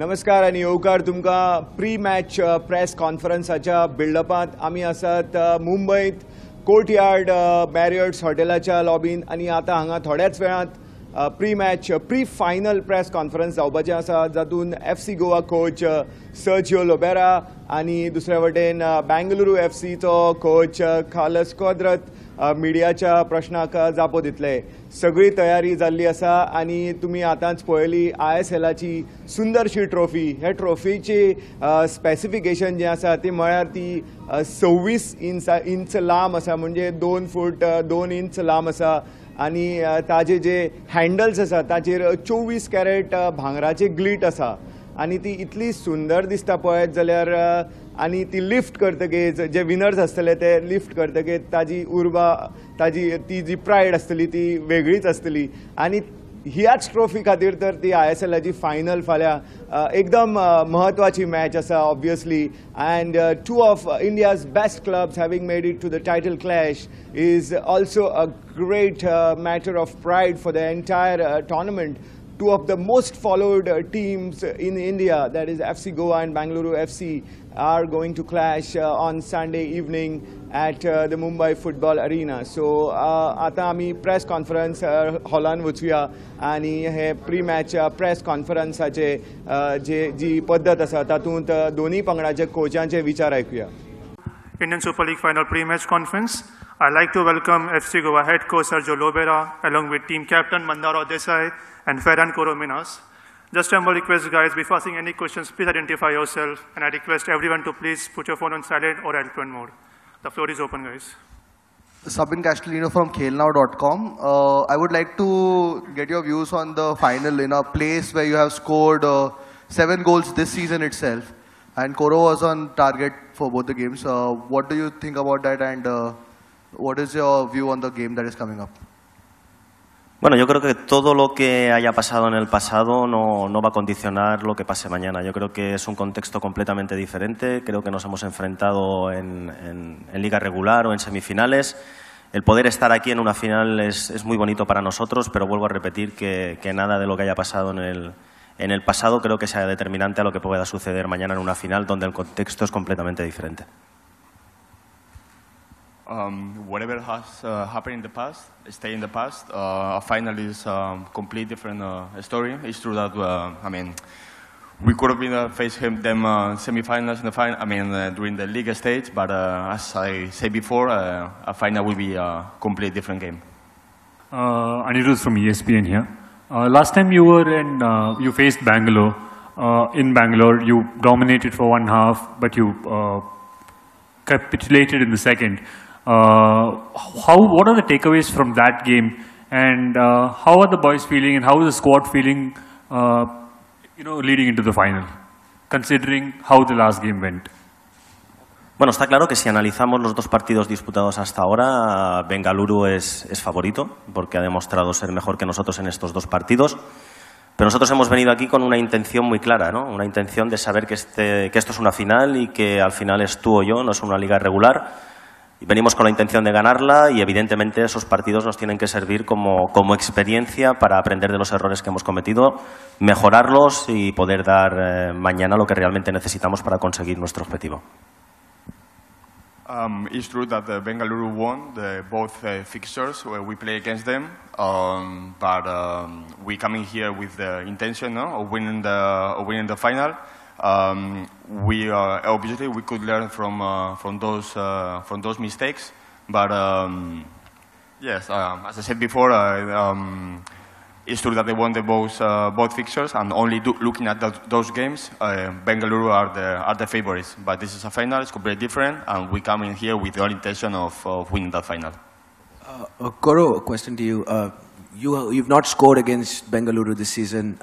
नमस्कार आणि येवकार तुमकां प्री मॅच प्रेस कॉन्फरन्साच्या बिल्डअपांत आमी आसात मुंबईत कोर्टयार्ड मॅरियट्स हॉटेलाच्या लॉबीन आणि आता हांगा थोड्याच वेळांत प्री फायनल प्रेस कॉन्फरन्स जावपाचें आसा जातून FC Goa coach Sergio Lobera आणि दुसरे वटेन बेंगलुरू FCचो कोच कार्लोस क्वाद्रात मिडियाच्या प्रश्नाक जापो दितले. सगळी तयारी जाल्ली आसा आणि तुम्ही आतांच पळयली ISLची सुंदरशी ट्रॉफी. हे ट्रॉफीची स्पेसिफिकेशन जे आसा ती म्हळ्यार ती 26 इंच लांब आसा, म्हणजे 2 फूट 2 इंच लांब आसा आणि ताजे जे हँडल्स आसा ताचेर 24 कॅरेट भांगराचे ग्लीट आसा आणि ती इतली सुंदर दिसता पळयत जाल्यार. आणि ती लिफ्ट करतकीच जे विनर्स आसतले ते लिफ्ट करतकीच ताजी उर्बा ती जी प्रायड आसतली ती वेगळीच आसतली. आणि ह्याच ट्रॉफी खातीर तर ती ISLची फायनल फाल्यां एकदम महत्वाची मॅच आसा obviously. And two of India's best clubs having made it to the title clash is also a great matter of pride for the entire tournament. Two of the most followed teams in India, that is FC Goa and Bengaluru FC, are going to clash on Sunday evening at the Mumbai Football Arena. So आता आमी press conference हॉलान वचुया आणि हे pre-match press conferenceचे जी पद्धत आसा तातूंत दोन्ही पंगडाचे कोचांचे विचार ऐकुया. Indian Super League final pre-match conference. I'd like to welcome FC Goa head coach Sergio Lobera along with team captain Mandaro Desai and Ferran Corominas. Just a humble request, guys, before asking any questions, please identify yourself, and I request everyone to please put your phone on silent or airplane mode. The floor is open, guys. Sabin Castellino from khelnow.com. I would like to get your views on the final in a place where you have scored 7 goals this season itself, and Coro was on target for both the games. What do you think about that, and what is your view on the game that is coming up? Bueno, yo creo que todo lo que haya pasado en el pasado no va a condicionar lo que pase mañana. Yo creo que es un contexto completamente diferente. Creo que nos hemos enfrentado en liga regular o en semifinales. El poder estar aquí en una final es muy bonito para nosotros, pero vuelvo a repetir que nada de lo que haya pasado en el pasado creo que sea determinante a lo que pueda suceder mañana en una final donde el contexto es completamente diferente. Whatever has happened in the past, stay in the past. A final is a completely different story. It's true that we could have been facing them semi-finals in the final. During the league stage, but as I said before, a final will be a completely different game. Anirudh from ESPN here. Last time you faced Bangalore. In Bangalore, you dominated for one half, but you capitulated in the second. What are the takeaways from that game, and how are the boys feeling, and how is the squad feeling, leading into the final, considering how the last game went? Bueno, está claro que si analizamos los dos partidos disputados hasta ahora, Bengaluru es favorito, porque ha demostrado ser mejor que nosotros en estos dos partidos. Pero nosotros hemos venido aquí con una intención muy clara, ¿no? Una intención de saber que esto es una final y que al final es tú o yo, no es una liga regular. Y venimos con la intención de ganarla y evidentemente esos partidos nos tienen que servir como experiencia para aprender de los errores que hemos cometido, mejorarlos y poder dar mañana lo que realmente necesitamos para conseguir nuestro objetivo. It's true that Bengaluru won both fixtures where we play against them, but we coming here with the intention of winning the final. Obviously we could learn from those mistakes, but yes, as I said before, it's true that they won both fixtures, and only looking at those games, Bengaluru are the favorites. But this is a final; it's completely different, and we come in here with the intention of winning that final. Koro, a question to you. You've not scored against Bengaluru this season.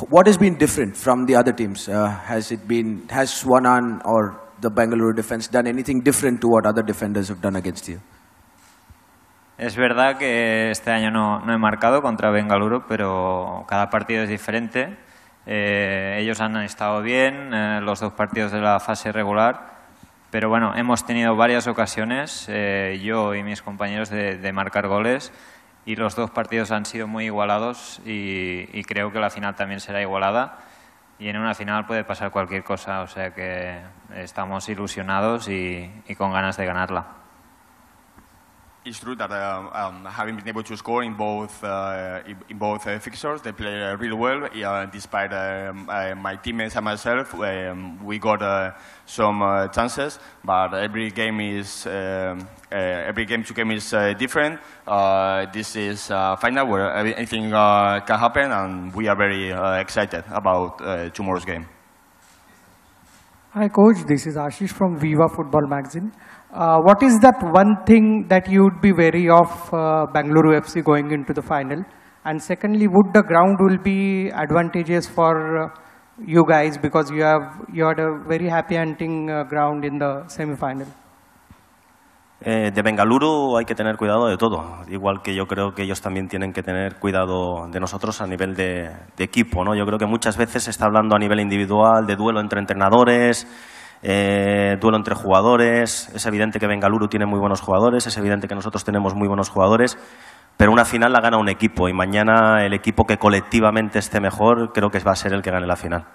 What has been different from the other teams? Has Swanan or the Bengaluru defense done anything different to what other defenders have done against you? Es verdad que este año no he marcado contra Bengaluru, pero cada partido es diferente. Ellos han estado bien, los dos partidos de la fase regular, pero bueno, hemos tenido varias ocasiones, yo y mis compañeros, de marcar goles, y los dos partidos han sido muy igualados y creo que la final también será igualada. y en una final puede pasar cualquier cosa, o sea que estamos ilusionados y con ganas de ganarla. It's true that having been able to score in both fixtures, they play really well. Despite my teammates and myself, we got some chances, but every game to game is different. This is a final where anything can happen, and we are very excited about tomorrow's game. Hi coach, this is Ashish from Viva Football Magazine. What is that one thing that you would be wary of Bengaluru FC going into the final? And secondly, would the ground will be advantageous for you guys because you had a very happy hunting ground in the semi-final? De Bengaluru hay que tener cuidado de todo, igual que yo creo que ellos también tienen que tener cuidado de nosotros a nivel de equipo, ¿no? Yo creo que muchas veces se está hablando a nivel individual de duelo entre entrenadores, duelo entre jugadores. Es evidente que Bengaluru tiene muy buenos jugadores, es evidente que nosotros tenemos muy buenos jugadores, pero una final la gana un equipo y mañana el equipo que colectivamente esté mejor creo que va a ser el que gane la final.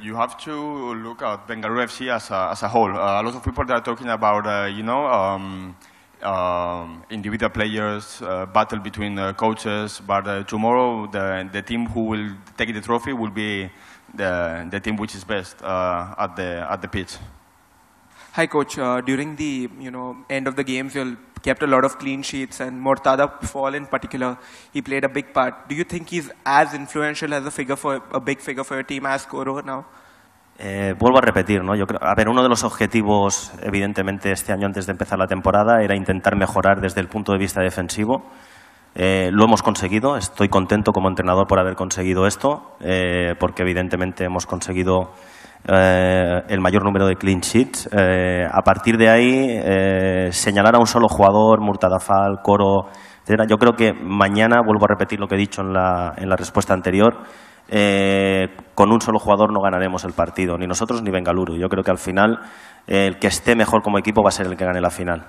You have to look at Bengaluru FC as a whole. A lot of people are talking about, individual players, battle between coaches, but tomorrow the team who will take the trophy will be the team which is best at the pitch. Hi coach, during the end of the games you kept a lot of clean sheets and Mortada Fall in particular, he played a big part. Do you think he's as influential as a big figure for your team as Koro now? Vuelvo a repetir, ¿no? Yo creo, uno de los objetivos, evidentemente, este año antes de empezar la temporada era intentar mejorar desde el punto de vista defensivo. Lo hemos conseguido, estoy contento como entrenador por haber conseguido esto, porque evidentemente hemos conseguido el mayor número de clean sheets. A partir de ahí, señalar a un solo jugador, Murtada Fall, Koro, etc. Yo creo que mañana, vuelvo a repetir lo que he dicho en la respuesta anterior, con un solo jugador no ganaremos el partido, ni nosotros ni Bengaluru. Yo creo que al final el que esté mejor como equipo va a ser el que gane la final.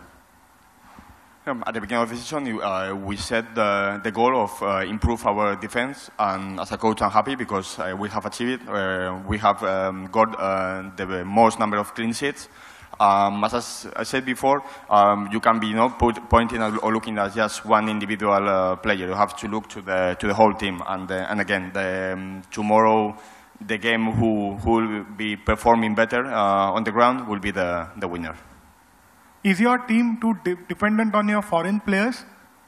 At the beginning of the season, we set the goal of improve our defense, and as a coach, I'm happy because we have achieved it. We have got the most number of clean sheets. As I said before, you can be pointing or looking at just one individual player. You have to look to the whole team. And again, tomorrow, the game who will be performing better on the ground will be the winner. Is your team too dependent on your foreign players?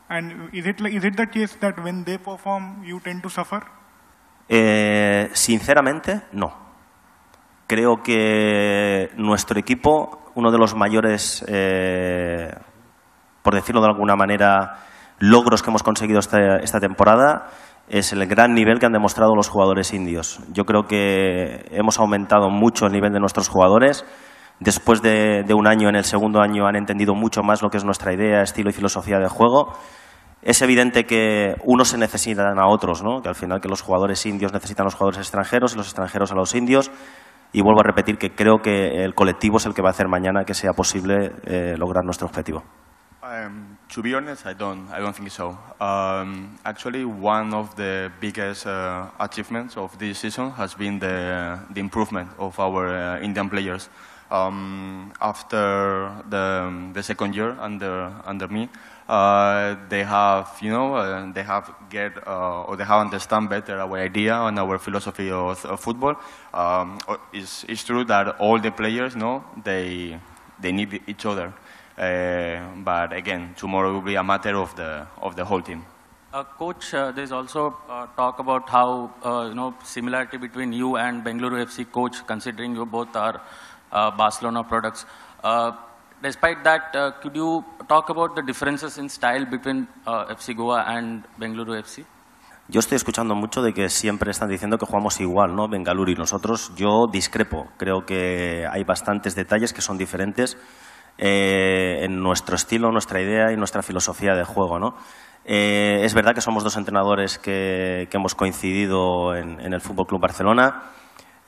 And is it the case that when they perform, you tend to suffer? Sinceramente, no. Creo que nuestro equipo, uno de los mayores, por decirlo de alguna manera, logros que hemos conseguido esta temporada es el gran nivel que han demostrado los jugadores indios. Yo creo que hemos aumentado mucho el nivel de nuestros jugadores. Después de un año, en el segundo año, han entendido mucho más lo que es nuestra idea, estilo y filosofía de juego. Es evidente que unos se necesitan a otros, ¿no? Que al final que los jugadores indios necesitan a los jugadores extranjeros y los extranjeros a los indios. Y vuelvo a repetir que creo que el colectivo es el que va a hacer mañana que sea posible lograr nuestro objetivo. To be honest, I don't think so. Actually, one of the biggest achievements of this season has been the improvement of our Indian players. After the second year under me, they have understand better our idea and our philosophy of football. It's true that all the players they need each other. But again, tomorrow will be a matter of the whole team. Coach, there's also talk about how similarity between you and Bengaluru FC coach, considering you both are Barcelona products. Despite that, could you talk about the differences in style between FC Goa and Bengaluru FC? Yo estoy escuchando mucho de que siempre están diciendo que jugamos igual, ¿no? Bengaluru y nosotros. Yo discrepo. Creo que hay bastantes detalles que son diferentes en nuestro estilo, nuestra idea y nuestra filosofía de juego, ¿no? Es verdad que somos dos entrenadores que hemos coincidido en el Fútbol Club Barcelona.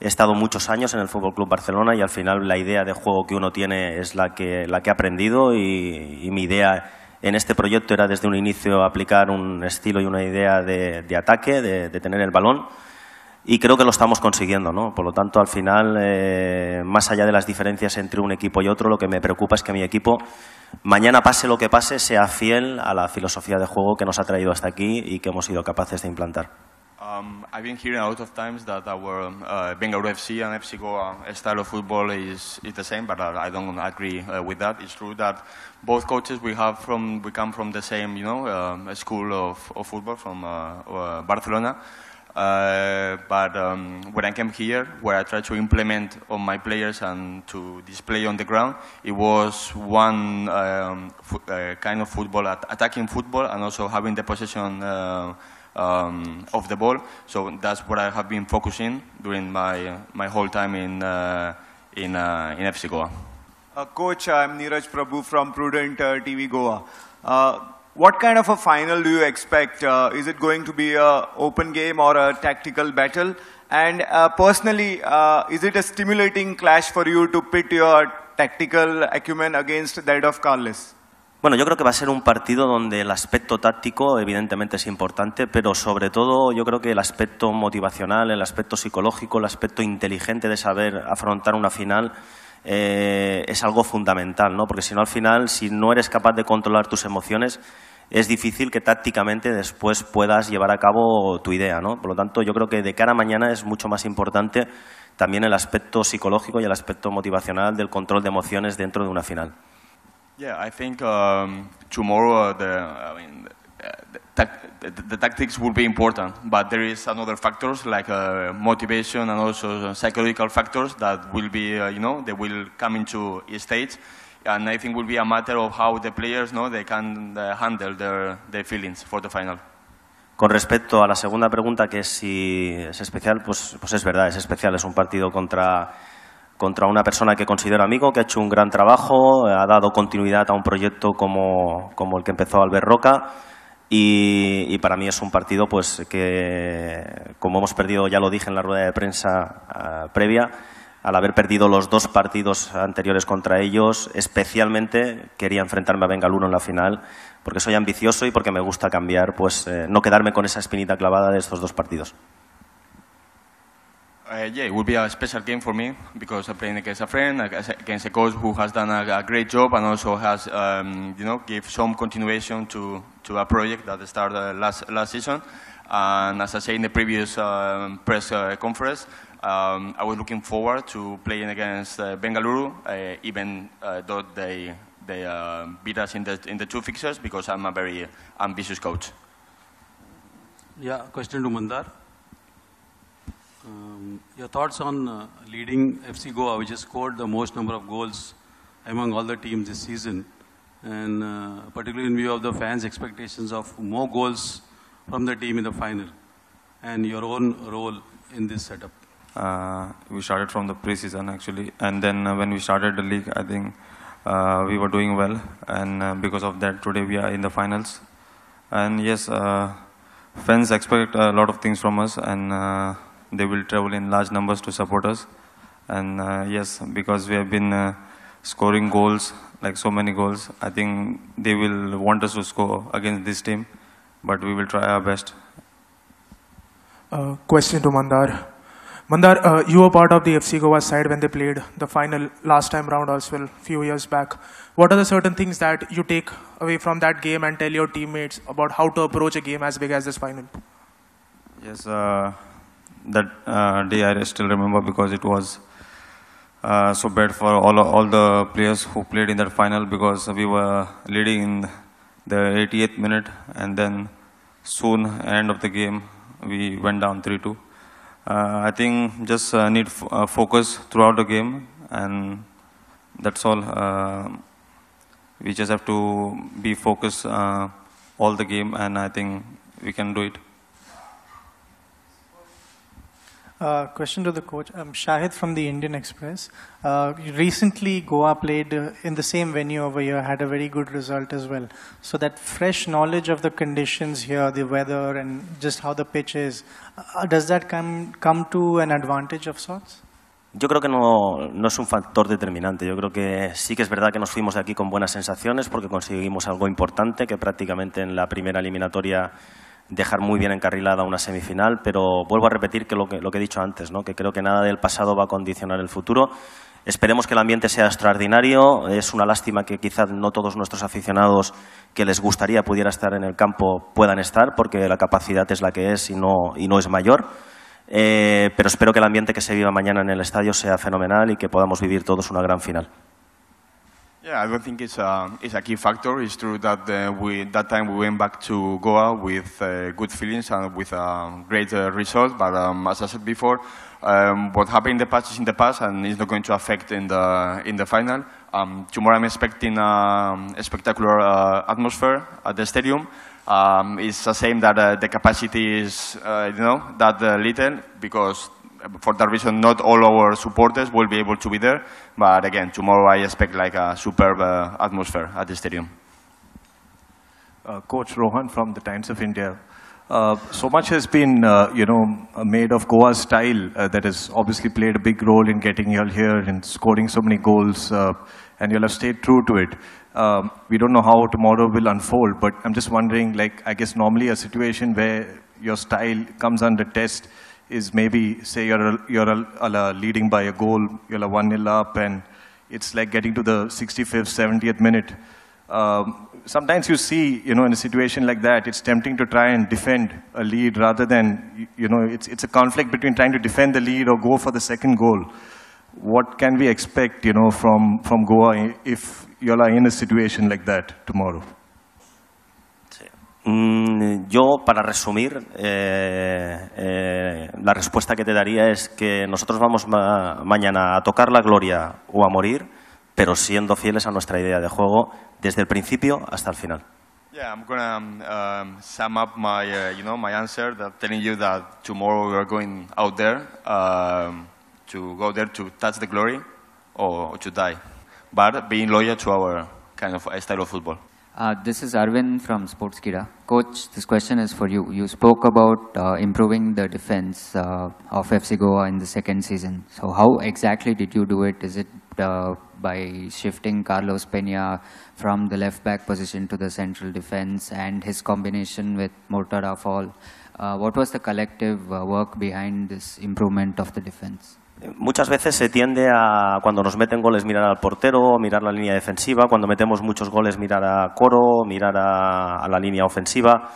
He estado muchos años en el Fútbol Club Barcelona y al final la idea de juego que uno tiene es la que he aprendido y mi idea en este proyecto era desde un inicio aplicar un estilo y una idea de ataque, de tener el balón. y creo que lo estamos consiguiendo, ¿no? Por lo tanto, al final, más allá de las diferencias entre un equipo y otro, lo que me preocupa es que mi equipo, mañana pase lo que pase, sea fiel a la filosofía de juego que nos ha traído hasta aquí y que hemos sido capaces de implantar. I've been hearing a lot of times that our Bengaluru FC and FC Goa style of football is the same, but I don't agree with that. It's true that both coaches we come from the same, school of football from Barcelona. But when I came here, where I tried to implement on my players and to display on the ground, it was one kind of football, attacking football, and also having the possession of the ball. So that's what I have been focusing during my whole time in FC Goa. Coach, I'm Neeraj Prabhu from Prudent TV Goa. What kind of a final do you expect? Is it going to be an open game or a tactical battle? And personally, is it a stimulating clash for you to pit your tactical acumen against that of Carles? Bueno, yo creo que va a ser un partido donde el aspecto táctico evidentemente es importante, pero sobre todo yo creo que el aspecto motivacional, el aspecto psicológico, el aspecto inteligente de saber afrontar una final es algo fundamental, ¿no? Porque si no, al final, si no eres capaz de controlar tus emociones, es difícil que tácticamente después puedas llevar a cabo tu idea, ¿no? Por lo tanto, yo creo que de cara a mañana es mucho más importante también el aspecto psicológico y el aspecto motivacional del control de emociones dentro de una final. Yeah, I think tomorrow the tactics will be important, but there is another factors like motivation and also psychological factors that will be, they will come into stage, and I think will be a matter of how the players, they can handle their feelings for the final. Con respecto a la segunda pregunta, que es si es especial, pues es verdad, es especial, es un partido contra una persona que considero amigo, que ha hecho un gran trabajo, ha dado continuidad a un proyecto como el que empezó Albert Roca, y para mí es un partido pues que, como hemos perdido, ya lo dije en la rueda de prensa previa, al haber perdido los 2 partidos anteriores contra ellos, especialmente quería enfrentarme a Bengaluru en la final, porque soy ambicioso y porque me gusta cambiar, pues no quedarme con esa espinita clavada de estos 2 partidos. Yeah, it will be a special game for me because I'm playing against a friend, against a coach who has done a great job and also has, give some continuation to a project that started last season. And as I said in the previous press conference, I was looking forward to playing against Bengaluru, even though they beat us in the 2 fixtures, because I'm a very ambitious coach. Yeah, question to Mandar. Your thoughts on leading FC Goa, which has scored the most number of goals among all the teams this season, and particularly in view of the fans' expectations of more goals from the team in the final, and your own role in this setup? We started from the pre-season actually, and then when we started the league, I think we were doing well, and because of that, today we are in the finals. And yes, fans expect a lot of things from us, and they will travel in large numbers to support us. And yes, because we have been scoring goals, like so many goals, I think they will want us to score against this team, but we will try our best. Question to Mandar. Mandar, you were part of the FC Goa side when they played the final last time round as well, a few years back. What are the certain things that you take away from that game and tell your teammates about how to approach a game as big as this final? Yes, that day I still remember because it was so bad for all the players who played in that final, because we were leading in the 88th minute, and then soon end of the game we went down 3-2. I think just need focus throughout the game, and that's all. We just have to be focused all the game, and I think we can do it. Question to the coach. I'm Shahid from the Indian Express. Recently, Goa played in the same venue over here, had a very good result as well. So that fresh knowledge of the conditions here, the weather, and just how the pitch is, does that come to an advantage of sorts? Yo creo que no es un factor determinante. Yo creo que sí que es verdad que nos fuimos de aquí con buenas sensaciones porque conseguimos algo importante que prácticamente en la primera eliminatoria dejar muy bien encarrilada una semifinal, pero vuelvo a repetir que lo que he dicho antes, ¿no? Que creo que nada del pasado va a condicionar el futuro. Esperemos que el ambiente sea extraordinario. Es una lástima que quizás no todos nuestros aficionados que les gustaría pudiera estar en el campo puedan estar, porque la capacidad es la que es y no es mayor. Pero espero que el ambiente que se viva mañana en el estadio sea fenomenal y que podamos vivir todos una gran final. Yeah, I don't think it's a key factor. It's true that that time we went back to Goa with good feelings and with a great result. But as I said before, what happened in the past is in the past, and it's not going to affect in the final. Tomorrow I'm expecting a spectacular atmosphere at the stadium. It's a shame that the capacity is that little, because for that reason, not all our supporters will be able to be there. But again, tomorrow I expect like a superb atmosphere at the stadium. Coach Rohan from the Times of India. So much has been, made of Goa's style that has obviously played a big role in getting you all here and scoring so many goals, and you'll have stayed true to it. We don't know how tomorrow will unfold, but I'm just wondering, I guess normally a situation where your style comes under test is maybe, say you're leading by a goal, you're 1-0 up, and it's like getting to the 65th, 70th minute. Sometimes you see, in a situation like that, it's tempting to try and defend a lead rather than, it's a conflict between trying to defend the lead or go for the second goal. What can we expect, from Goa if you are in a situation like that tomorrow? Yo, para resumir, la respuesta que te daría es que nosotros vamos mañana a tocar la gloria o a morir, pero siendo fieles a nuestra idea de juego desde el principio hasta el final. Yeah, I'm gonna sum up my my answer, telling you that tomorrow we are going out there to go there to touch the glory or to die, but being loyal to our kind of style of football. This is Arvind from Sportskida. Coach, this question is for you. You spoke about improving the defense of FC Goa in the second season. So how exactly did you do it? Is it by shifting Carlos Peña from the left-back position to the central defense and his combination with Mortada Fall? What was the collective work behind this improvement of the defense? Muchas veces se tiende a, cuando nos meten goles, mirar al portero, mirar la línea defensiva. Cuando metemos muchos goles, mirar a Coro, mirar a la línea ofensiva.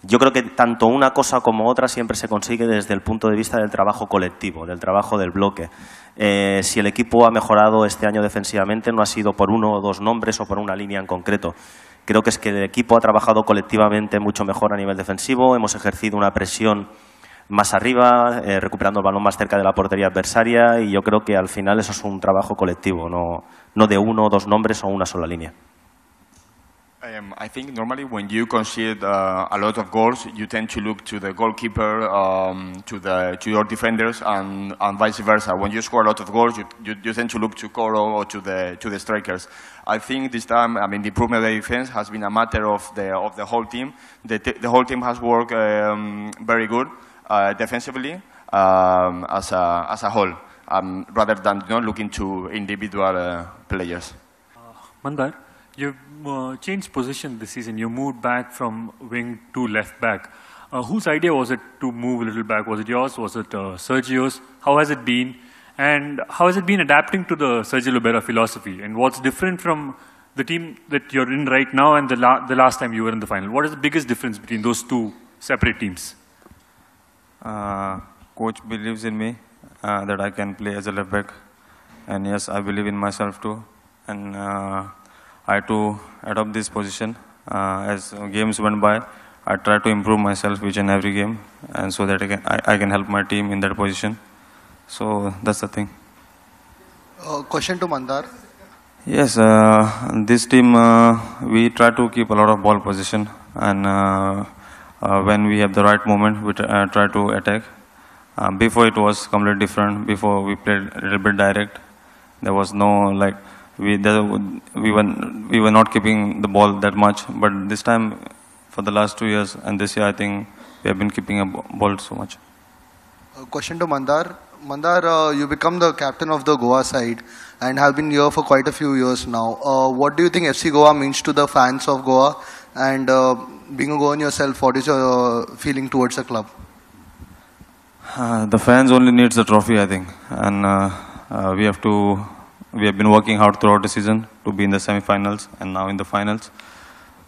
Yo creo que tanto una cosa como otra siempre se consigue desde el punto de vista del trabajo colectivo, del trabajo del bloque. Si el equipo ha mejorado este año defensivamente, no ha sido por uno o dos nombres o por una línea en concreto. Creo que es que el equipo ha trabajado colectivamente mucho mejor a nivel defensivo. Hemos ejercido una presión más arriba, recuperando el balón más cerca de la portería adversaria, y yo creo que al final eso es un trabajo colectivo, no de uno o dos nombres o una sola línea. I think normally when you concede a lot of goals, you tend to look to the goalkeeper, to your defenders, and vice versa. When you score a lot of goals, you tend to look to Coro or to the strikers. I think this time, the improvement of the defense has been a matter of the whole team. The whole team has worked very good defensively as a whole, rather than looking to individual players. Mandar, you've changed position this season. You moved back from wing to left back. Whose idea was it to move a little back? Was it yours? Was it Sergio's? How has it been? And how has it been adapting to the Sergio Lobera philosophy? And what's different from the team that you're in right now and the last time you were in the final? What is the biggest difference between those two separate teams? Coach believes in me that I can play as a left back, and yes, I believe in myself too, and I had to adopt this position. As games went by, I try to improve myself each and every game, and so that I can help my team in that position. So that's the thing. Question to Mandar. Yes, this team, we try to keep a lot of ball position, and when we have the right moment, we try to attack. Before it was completely different. Before we played a little bit direct. There was no we were not keeping the ball that much. But this time, for the last 2 years and this year, I think we have been keeping a ball so much. Question to Mandar. Mandar, you become the captain of the Goa side and have been here for quite a few years now. What do you think FC Goa means to the fans of Goa? And being a Goan yourself, what is your feeling towards the club? The fans only needs the trophy, I think, and we have been working hard throughout the season to be in the semi-finals and now in the finals.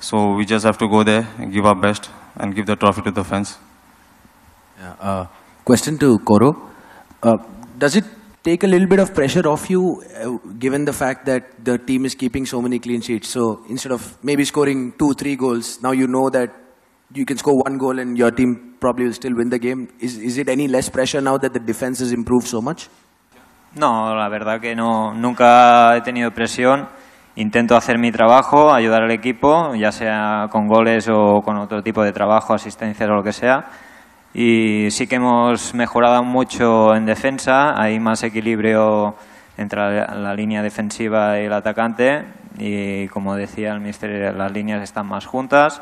So we just have to go there and give our best and give the trophy to the fans. Question to Koro. Does it take a little bit of pressure off you, given the fact that the team is keeping so many clean sheets? So instead of maybe scoring 2-3 goals, now you know that you can score 1 goal and your team probably will still win the game. Is it any less pressure now that the defense has improved so much? No, la verdad que no, nunca he tenido presión. Intento hacer mi trabajo, ayudar al equipo, ya sea con goles o con otro tipo de trabajo, asistencias o lo que sea. Y sí que hemos mejorado mucho en defensa, hay más equilibrio entre la línea defensiva y el atacante. Y como decía el míster, las líneas están más juntas.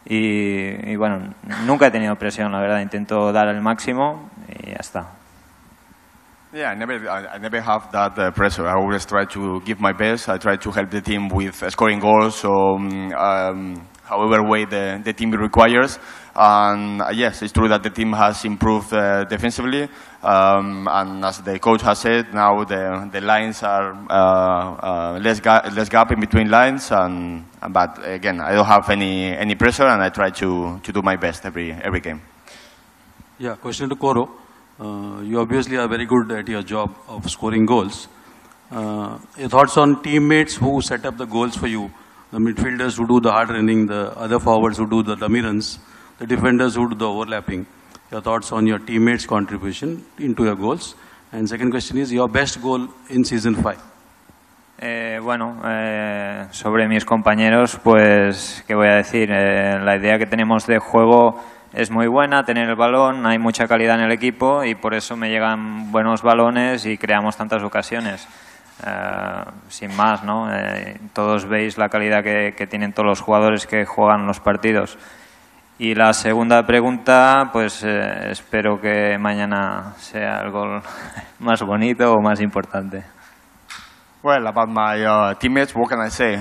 Y bueno, nunca he tenido presión, la verdad. Intento dar el máximo y ya está. Yeah, I never have that pressure. I always try to give my best. I try to help the team with scoring goals or however way the team requires. And yes, it's true that the team has improved defensively. And as the coach has said, now the lines are less gap in between lines. But again, I don't have any pressure, and I try to do my best every game. Yeah, question to Koro. You obviously are very good at your job of scoring goals. Your thoughts on teammates who set up the goals for you? The midfielders who do the hard running, the other forwards who do the dummy runs, the defenders who do the overlapping. Your thoughts on your teammates' contribution into your goals. And second question is your best goal in season 5. Sobre mis compañeros, pues, ¿qué voy a decir? La idea que tenemos de juego es muy buena, tener el balón, hay mucha calidad en el equipo y por eso me llegan buenos balones y creamos tantas ocasiones. Sin más, ¿no? Todos veis la calidad que tienen todos los jugadores que juegan los partidos. Y la segunda pregunta, pues espero que mañana sea el gol más bonito o más importante. Well, about my teammates, what can I say?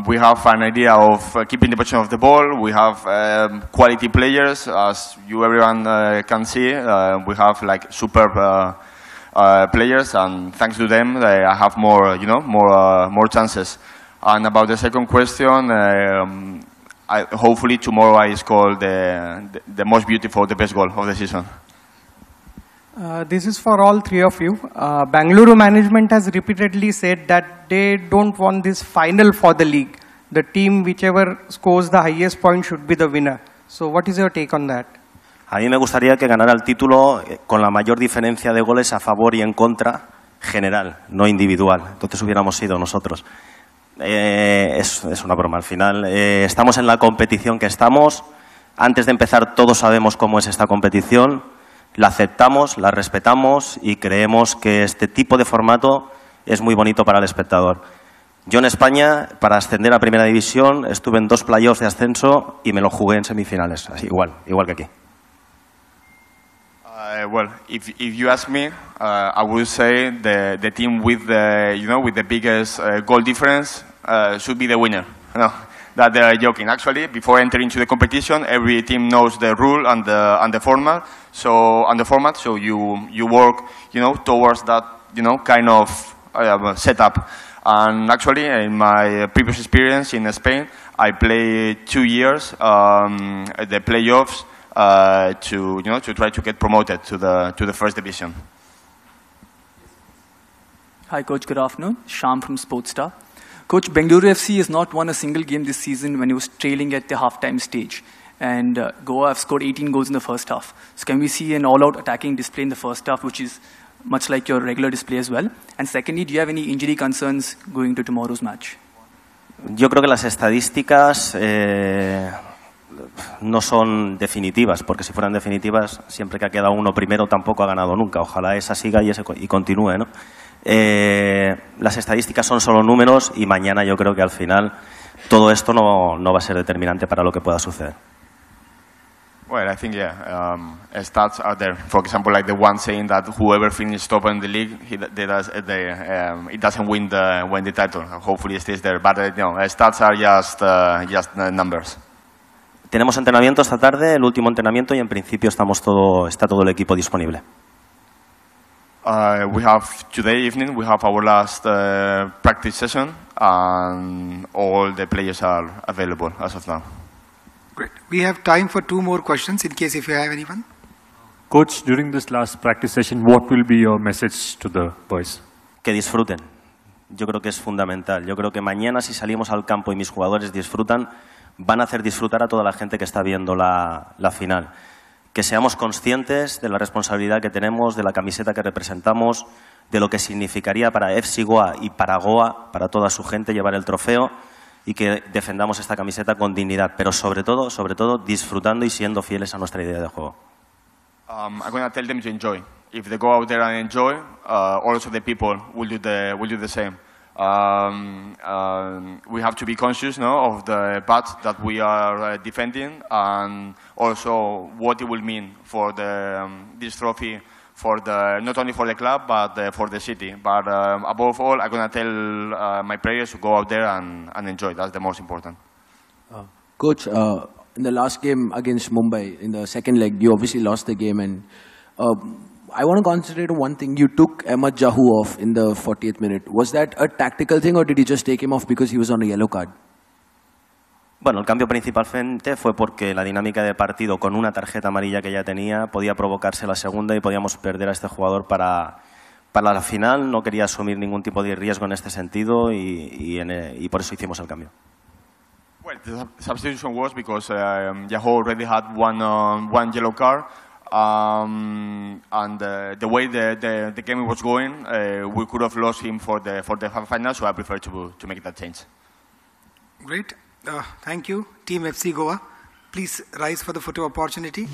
We have an idea of keeping the possession of the ball. We have quality players, as everyone can see. We have like superb players, and thanks to them, I have more, more chances. And about the second question, hopefully tomorrow I score the most beautiful, the best goal of the season. This is for all three of you. Bengaluru management has repeatedly said that they don't want this final for the league. The team whichever scores the highest point should be the winner. So what is your take on that? A mí me gustaría que ganara el título con la mayor diferencia de goles a favor y en contra general, no individual. Entonces hubiéramos sido nosotros. Es una broma. Al final estamos en la competición que estamos. Antes de empezar todos sabemos cómo es esta competición. La aceptamos, la respetamos y creemos que este tipo de formato es muy bonito para el espectador. Yo en España, para ascender a Primera División, estuve en 2 playoffs de ascenso y me lo jugué en semifinales, así, igual que aquí. Well, if you ask me, I would say the team with the biggest goal difference should be the winner. No, that they are joking. Actually, before entering into the competition, every team knows the rule and the format. So you work, towards that, kind of setup. And actually, in my previous experience in Spain, I played 2 years the playoffs to try to get promoted to the first division. Hi, Coach. Good afternoon. Sham from Sportstar. Coach, Bengaluru FC has not won a single game this season when it was trailing at the halftime stage. And Goa have scored 18 goals in the first half. So can we see an all-out attacking display in the first half, which is much like your regular display as well? And secondly, do you have any injury concerns going to tomorrow's match? Yo creo que las estadísticas no son definitivas, porque si fueran definitivas, siempre que ha quedado uno primero tampoco ha ganado nunca. Ojalá esa siga y continúe, ¿no? Las estadísticas son solo números y mañana yo creo que al final todo esto no va a ser determinante para lo que pueda suceder. Well, I think, stats are there. For example, like the one saying that whoever finishes top in the league, it doesn't win the title. Hopefully it stays there. But stats are just numbers. Tenemos entrenamiento esta tarde, el último entrenamiento, y en principio está todo el equipo disponible. We have today evening, we have our last practice session, and all the players are available as of now. Great. We have time for 2 more questions in case if you have anyone. Coach, during this last practice session, what will be your message to the boys? Que disfruten. Yo creo que es fundamental. Yo creo que mañana, si salimos al campo y mis jugadores disfrutan, van a hacer disfrutar a toda la gente que está viendo la final. Que seamos conscientes de la responsabilidad que tenemos, de la camiseta que representamos, de lo que significaría para FC Goa y para Goa, para toda su gente, llevar el trofeo, y que defendamos esta camiseta con dignidad, pero sobre todo disfrutando y siendo fieles a nuestra idea de juego. I'm going to tell them to enjoy. If they go out there and enjoy, also the people will do the same. We have to be conscious of the path that we are defending, and also what it will mean for this trophy, not only for the club but for the city. But above all, I'm going to tell my players to go out there and enjoy. That's the most important. Coach, in the last game against Mumbai, in the second leg, you obviously lost the game, and I want to concentrate on one thing. You took Ahmed Jahu off in the 40th minute. Was that a tactical thing, or did you just take him off because he was on a yellow card? Bueno, el cambio principalmente fue porque la dinámica de partido, con una tarjeta amarilla que ya tenía, podía provocarse la segunda y podíamos perder a este jugador para la final. No quería asumir ningún tipo de riesgo en este sentido y por eso hicimos el cambio. Well, the substitution was because Jahu already had one yellow card. And the way the game was going, we could have lost him for the final, so I prefer to make that change. Great. Thank you, Team FC Goa. Please rise for the photo opportunity.